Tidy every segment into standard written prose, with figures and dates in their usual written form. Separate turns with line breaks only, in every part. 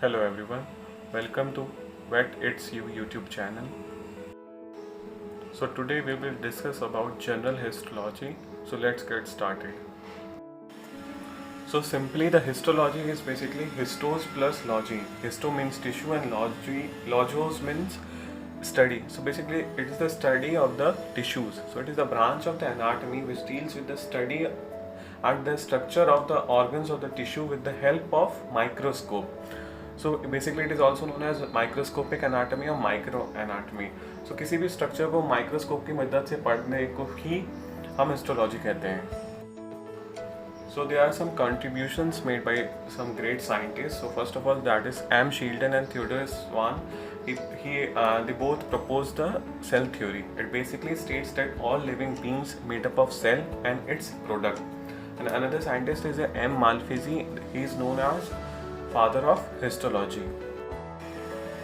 Hello everyone, welcome to Vet It's You YouTube channel. So today we will discuss about general histology. So let's get started. So simply the histology is basically histos plus logy. Histo means tissue and logos means study. So basically it is the study of the tissues. So it is a branch of the anatomy which deals with the study and the structure of the organs of the tissue with the help of microscope. So basically it is also known as microscopic anatomy or micro anatomy. So किसी भी structure को microscope की मदद से पढ़ने को ही हम histology कहते हैं. So there are some contributions made by some great scientists. So first of all, that is M. Sheldon and Theodore Swan. They both proposed the cell theory. It basically states that all living beings made up of cell and its product. And another scientist is M. Malpighi. He is known as father of histology.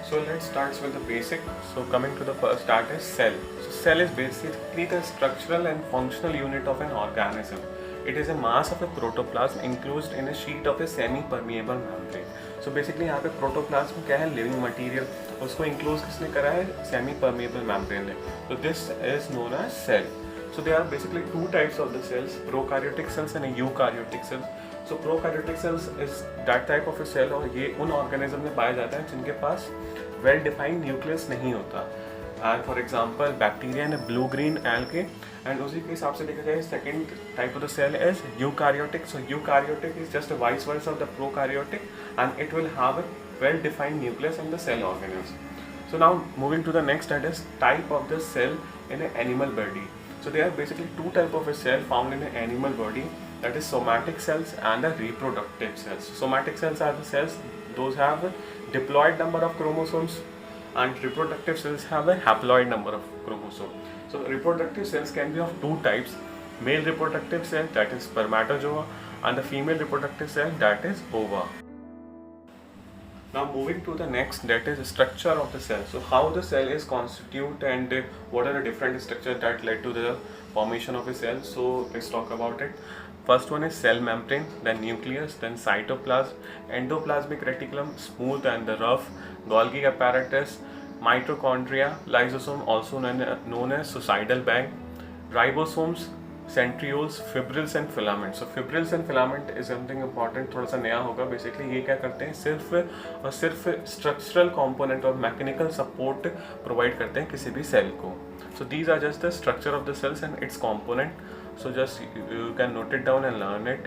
So let's start with the basic. So coming to the first, that is cell. So cell is basically the structural and functional unit of an organism. It is a mass of a protoplasm enclosed in a sheet of a semi-permeable membrane. So basically यहाँ पे protoplasm क्या है? Living material. उसको enclose किसने करा है? Semi-permeable membrane ने. So this is known as cell. So there are basically two types of the cells: prokaryotic cells and eukaryotic cells. So prokaryotic cells is that type of a cell और ये उन organism में पाया जाता है जिनके पास well defined nucleus नहीं होता. And for example, bacteria and blue-green algae. And उसी के हिसाब से देखा जाए second type of the cell is eukaryotic. So eukaryotic is just a vice versa of the prokaryotic, and it will have a well-defined nucleus in the cell organelles. So now moving to the next, that is type of the cell in an animal body. So there are basically two type of a cell found in an animal body. That is somatic cells and the reproductive cells. Somatic cells are the cells those have a diploid number of chromosomes, and reproductive cells have a haploid number of chromosomes. So reproductive cells can be of two types: male reproductive cell, that is spermatozoa, and the female reproductive cell, that is ova. Now moving to the next, that is structure of the cell. So how the cell is constituted and what are the different structures that led to the formation of a cell. So let's talk about it. First one is cell membrane, then nucleus, then cytoplasm, endoplasmic reticulum, smooth and the rough, Golgi apparatus, mitochondria, lysosome also known as suicidal bag, ribosomes, centrioles, fibrils and filaments. So fibrils and filament is something important, थोड़ा सा नया होगा. Basically ये क्या करते हैं, सिर्फ और सिर्फ structural component और mechanical support provide करते हैं किसी भी cell को. So these are just the structure of the cells and its component. So just you can note it down and learn it.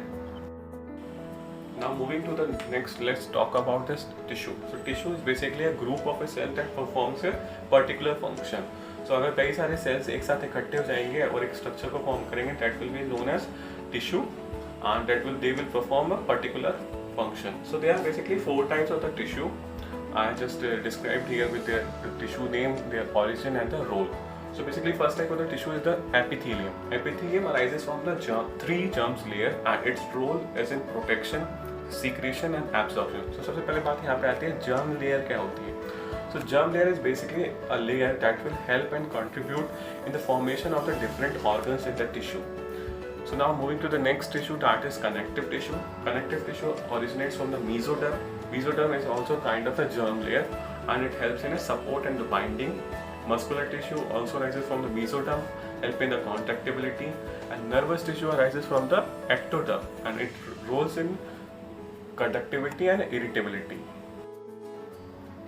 Now moving to the next, let's talk about this tissue. So tissue is basically a group of a cell that performs a particular function. So अगर कई सारे cells एक साथ इकट्ठे हो जाएंगे और एक structure को form करेंगे, that will be known as tissue, and they will perform a particular function. So there are basically four types of the tissue. I just described here with their tissue name, their origin and the role. So basically first type of the tissue is the epithelium. Epithelium arises from the three germs layer and its role is in protection, secretion and absorption. So सबसे पहले बात यहाँ पे आती है germ layer क्या होती है. So germ layer is basically a layer that will help and contribute in the formation of the different organs in the tissue. So now moving to the next tissue, that is connective tissue. Connective tissue originates from the mesoderm. Mesoderm is also kind of a germ layer and it helps in a support and the binding. Muscular tissue also arises from the mesoderm, helping the contractibility, and nervous tissue arises from the ectoderm and it roles in conductivity and irritability.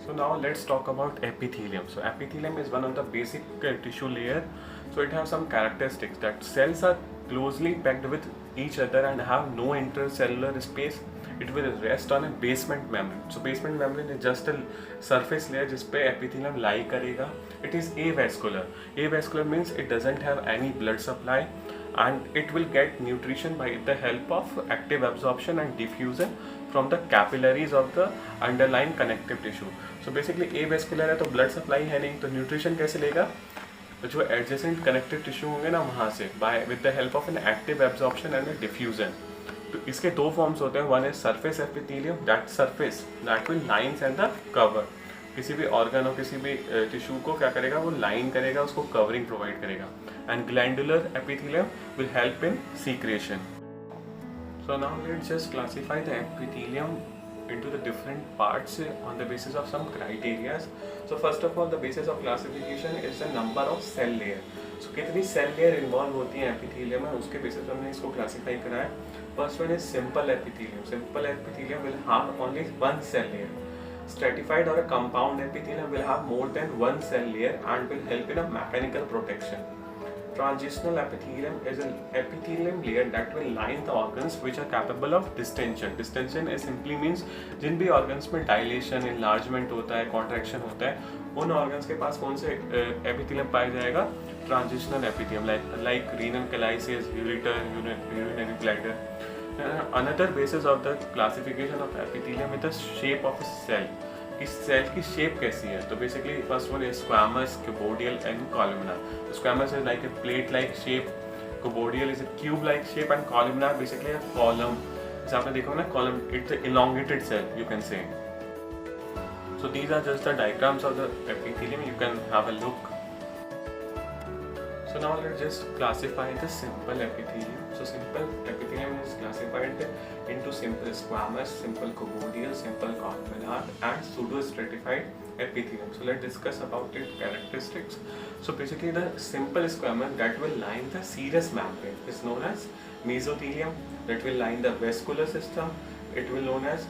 So now let's talk about epithelium. So epithelium is one of the basic tissue layer. So it has some characteristics that cells are closely packed with each other and have no intercellular space. It will rest on a basement membrane. So basement membrane is just a surface layer जिस पे epithelium lie करेगा. It is avascular. Avascular means it doesn't have any blood supply and it will get nutrition by the help of active absorption and diffusion from the capillaries of the underlying connective tissue. So basically avascular है तो blood supply है नहीं, तो nutrition कैसे लेगा? तो जो adjacent connective tissue होंगे ना वहाँ से with the help of an active absorption and a diffusion. तो इसके दो फॉर्म्स होते हैं. One is surface epithelium, that surface that will lines and the cover. किसी भी ऑर्गन और किसी भी टिश्यू को क्या करेगा, वो लाइन करेगा, उसको कवरिंग प्रोवाइड करेगा. And glandular epithelium will help in secretion. So now let's just classify the epithelium into the different parts on the basis of some criteria. So first of all, the basis of classification is the number of cell layer. So कितनी cell layer involve होती है epithelium में, उसके basis पे हमने इसको classify करा है. First one is simple epithelium. Simple epithelium will have only one cell layer. Stratified or a compound epithelium will have more than one cell layer and will help in a mechanical protection. Transitional epithelium is an epithelium layer that will line the organs which are capable of distension. Distension is simply means जिन भी organs में dilation, enlargement होता है, contraction होता है, उन organs के पास कौन से epithelium पाया जाएगा? Transitional epithelium like renal calyces, ureter, urinary bladder. Another basis of the classification of epithelium is the shape of a cell. इस सेल की शेप कैसी है? तो basically first one is squamous, cuboidal and columnar. Squamous is like a plate like shape, cuboidal is a tube like shape and columnar basically a column. जैसे आपने देखा ना column, it's a elongated cell you can say. So these are just the diagrams of the epithelium, you can have a look. So now let's just classify the simple epithelium. So simple epithelium is classified into simple squamous, simple cuboidal, simple columnar and pseudostratified epithelium. So let's discuss about its characteristics. So basically the simple squamous that will line the serous membrane is known as mesothelium, that will line the vascular system, it will known as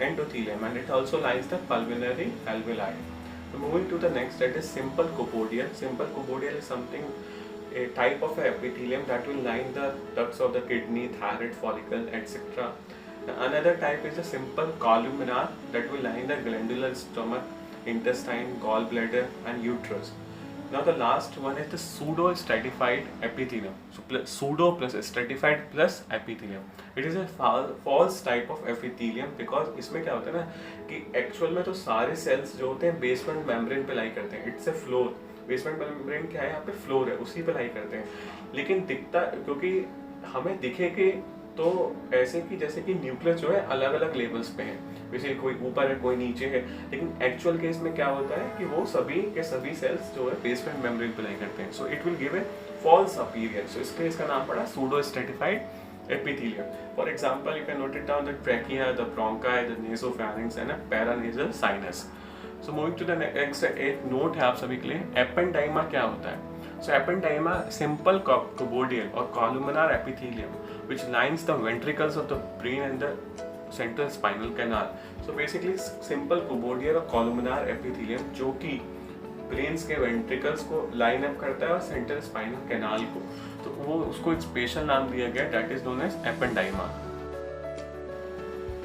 endothelium, and it also lines the pulmonary alveoli. So moving to the next, that is simple cuboidal. Simple cuboidal is something, a type of epithelium that will line the ducts of the kidney, thyroid follicle, etc. Another type is a simple columnar that will line the glandular stomach, intestine, gallbladder and uterus. Now the last one is the pseudo-stratified epithelium. So pseudo plus stratified plus epithelium. It is a false type of epithelium because इसमें क्या होता है ना कि actual में तो सारे cells जो होते हैं basement membrane पे lie करते हैं. It's a floor. Basement membrane क्या है, यहाँ पे फ्लोर है, उसी पे लाई करते हैं. लेकिन दिखता, क्योंकि हमें दिखेगी तो ऐसे कि जैसे कि न्यूक्लियस जो है अलग अलग लेवल्स पे है, वैसे कोई ऊपर है कोई नीचे है. लेकिन एक्चुअल केस में क्या होता है कि वो सभी के सभी सेल्स जो है बेसमेंट मेम्ब्रेन पे लाई करते हैं. So it will give a false appearance. So इसलिए इसका नाम पड़ा pseudo stratified epithelium. For example, you can note it down: the trachea, the bronchi, the nasopharynx and a paranasal sinus. So moving to the next, एक note है आप सभी के लिए, एपेंडाइमा क्या होता है? So ependyma, simple cuboidal or columnar epithelium which lines the ventricles of the brain and the central spinal canal. So basically simple cuboidal और columnar epithelium जो कि ब्रेन्स के वेंट्रिकल्स को लाइन अप करता है और सेंट्रल स्पाइनल कैनाल को, तो वो उसको एक स्पेशल नाम दिया गया, that is known as ependyma.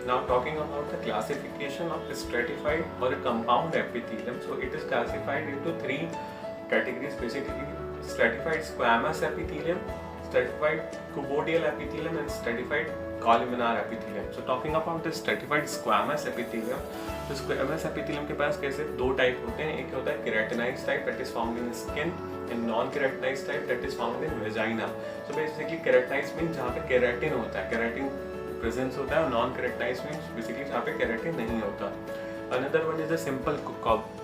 Now talking about the classification of stratified or a compound epithelium, so it is classified into three categories basically: stratified squamous epithelium, stratified cuboidal epithelium and stratified columnar epithelium. So talking about the stratified squamous epithelium, तो squamous epithelium के पास कैसे दो type होते हैं, एक होता है keratinized type that is found in skin and non-keratinized type that is found in vagina. So basically keratinized means जहाँ पे keratin होता है, keratin presence होता है, और non-keratinized means basically जहाँ पे keratin नहीं होता. Another one is the simple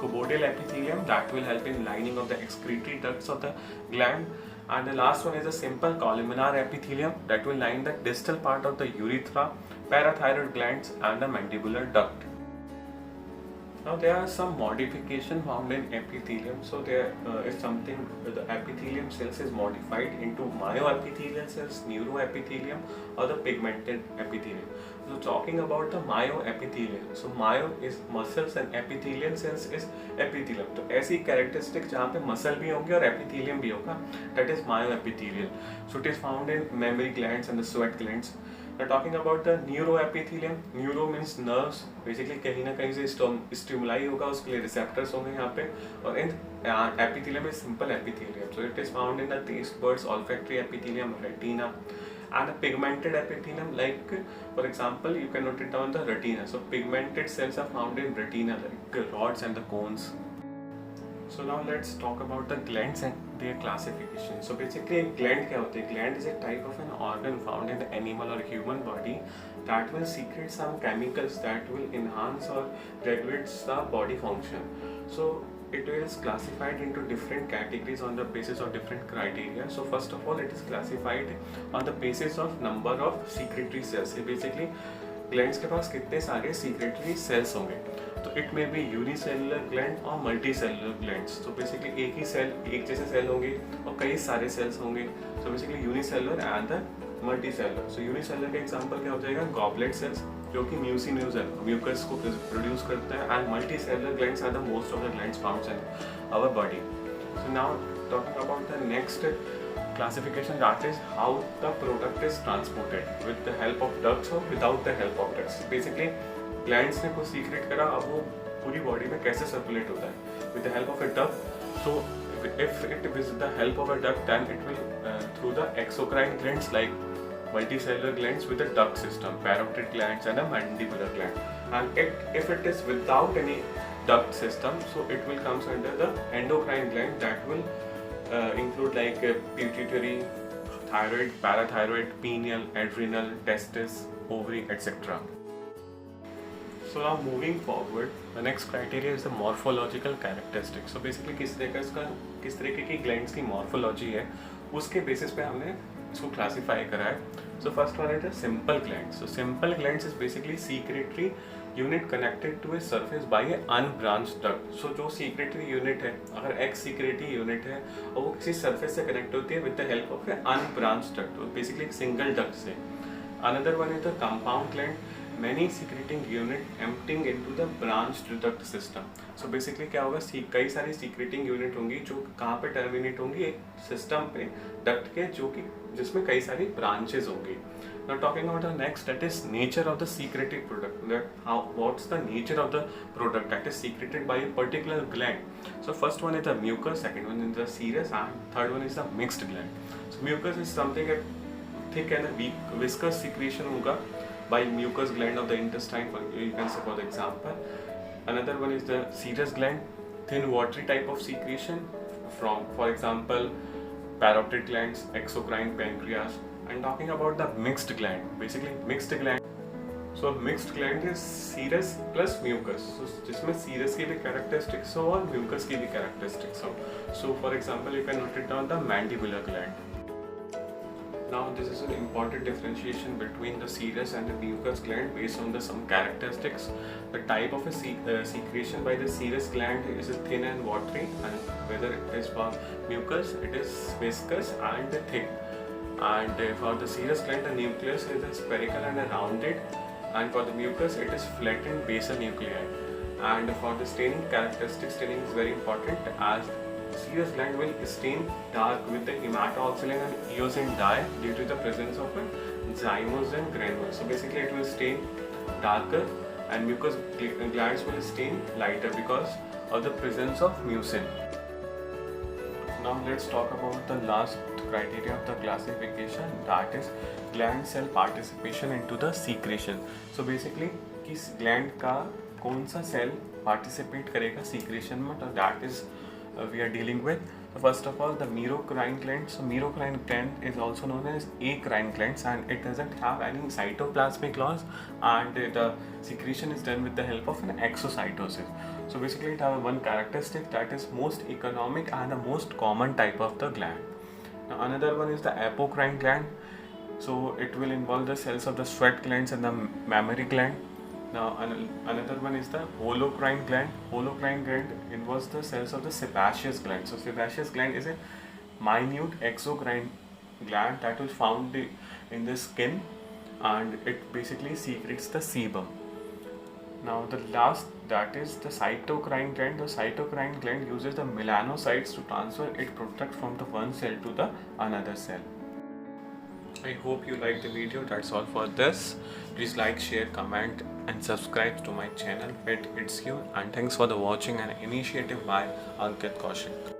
cuboidal epithelium that will help in lining of the excretory ducts of the gland. And the last one is a simple columnar epithelium that will line the distal part of the urethra, parathyroid glands and the mandibular duct. Now there are some modification found in epithelium. So there is something, the epithelium cells is modified into myoepithelial cells, neuroepithelium or the pigmented epithelium. So talking about the myoepithelium, so myo is muscles and epithelial cells is epithelium. तो ऐसी characteristic जहाँ पे muscle भी होंगे और epithelium भी होगा, that is myoepithelial. So it is found in mammary glands and the sweat glands. Now talking about the neuroepithelium, neuro means nerves, basically कहीं ना कहीं से stimuli होगा, उसके लिए receptors होंगे यहाँ पे, और in epithelium is simple epithelium. So it is found in the taste buds, olfactory epithelium, retina, and a pigmented epithelium, like for example you can note it down the retina. So pigmented cells are found in retina, like rods and the cones. So now let's talk about the glands and their classification. So basically gland क्या होते हैं? Gland is a type of an organ found in the animal or human body that will secrete some chemicals that will enhance or regulate the body function. So it is classified into different categories on the basis of different criteria. So first of all, it is classified on the basis of number of secretory cells. So basically glands के पास कितने सारे secretory sales होंगे, तो it may be unicellular gland और multi cellular glands. तो basically एक ही cell, एक जैसे सेल होंगे और कई सारे सेल्स होंगे। So basically unicellular and the multi cellular. So unicellular का एग्जांपल क्या हो जाएगा, गॉबलेट सेल्स जो कि म्यूसिन्यूज है, म्यूकस को प्रोड्यूस करते हैं, and multi cellular glands are the most of the glands found in our body. So now talking about the next classification, that is how the product is transported with the help of ducts or without the help of ducts. Basically glands ने कुछ secret करा, अब वो पूरी body में कैसे circulate होता है with the help of a duct. So if it is with the help of a duct, then it will through the exocrine glands like multicellular glands with a duct system, parotid glands and a mandibular gland. And if it is without any duct system, so it will comes under the endocrine gland that will include like pituitary, thyroid, parathyroid, pineal, adrenal, testis, ovary, etc. So now moving forward, the next criteria is the morphological characteristics. So basically किस तरीके की glands की morphology है, उसके basis पे हमने इसको classify करा है. So first one is the simple glands. So simple glands is basically secretory unit connected to a surface by a unbranched duct. So जो secretory unit है, अगर एक secretory unit है और वो किसी surface से connect होती है with the help of a unbranched duct, तो basically एक single duct से. Another one is the compound gland. Many secreting unit emptying into the branched duct system. So basically क्या होगा, कई सारी secreting unit होंगी जो कहाँ पे terminate होंगी, एक system पे duct के, जो कि जिसमें कई सारी branches होंगी. Now talking about the next, that is nature of the secreted product. What's the nature of the product that is secreted by a particular gland? So first one is the mucus, second one is the serous, and third one is the mixed gland. So mucus is something a thick and a weak viscous secretion होगा by mucous gland of the intestine, you can say for the example. Another one is the serous gland, thin watery type of secretion from, for example, parotid glands, exocrine, pancreas. And talking about the mixed gland, basically mixed gland. So mixed gland is serous plus mucus. So जिसमें serous की भी characteristics हो और mucus की भी characteristics हो. So for example, you can note it down, the mandibular gland. Now this is an important differentiation between the serous and the mucus gland based on the some characteristics. The type of a secretion by the serous gland is thin and watery, and whether it is for mucus, it is viscous and thick. And for the serous gland, the nucleus is spherical and rounded, and for the mucus, it is flattened basal nuclei. And for the staining characteristics, staining is very important, as serous gland will stain dark with the hematooxylin and eosin dye due to the presence of a zymogen granule. So basically it will stain darker, and mucous glands will stain lighter because of the presence of mucin. Now let's talk about the last criteria of the classification, that is gland cell participation into the secretion. So basically किस gland का कौन सा cell participate करेगा secretion में, तो that is we are dealing with. So first of all, the merocrine gland. So merocrine gland is also known as acrine glands, and it doesn't have any cytoplasmic laws, and the secretion is done with the help of an exocytosis. So basically it has one characteristic, that is most economic and the most common type of the gland. Now another one is the apocrine gland. So it will involve the cells of the sweat glands and the mammary gland. Now another one is the holocrine gland. Holocrine gland involves the cells of the sebaceous gland. So sebaceous gland is a minute exocrine gland that is found in the skin, and it basically secretes the sebum. Now the last, that is the cytocrine gland. The cytocrine gland uses the melanocytes to transfer its product from the one cell to the another cell. I hope you liked the video. That's all for this. Please like, share, comment and subscribe to my channel Vet It's You, and thanks for the watching an initiative by Ankit Kaushik.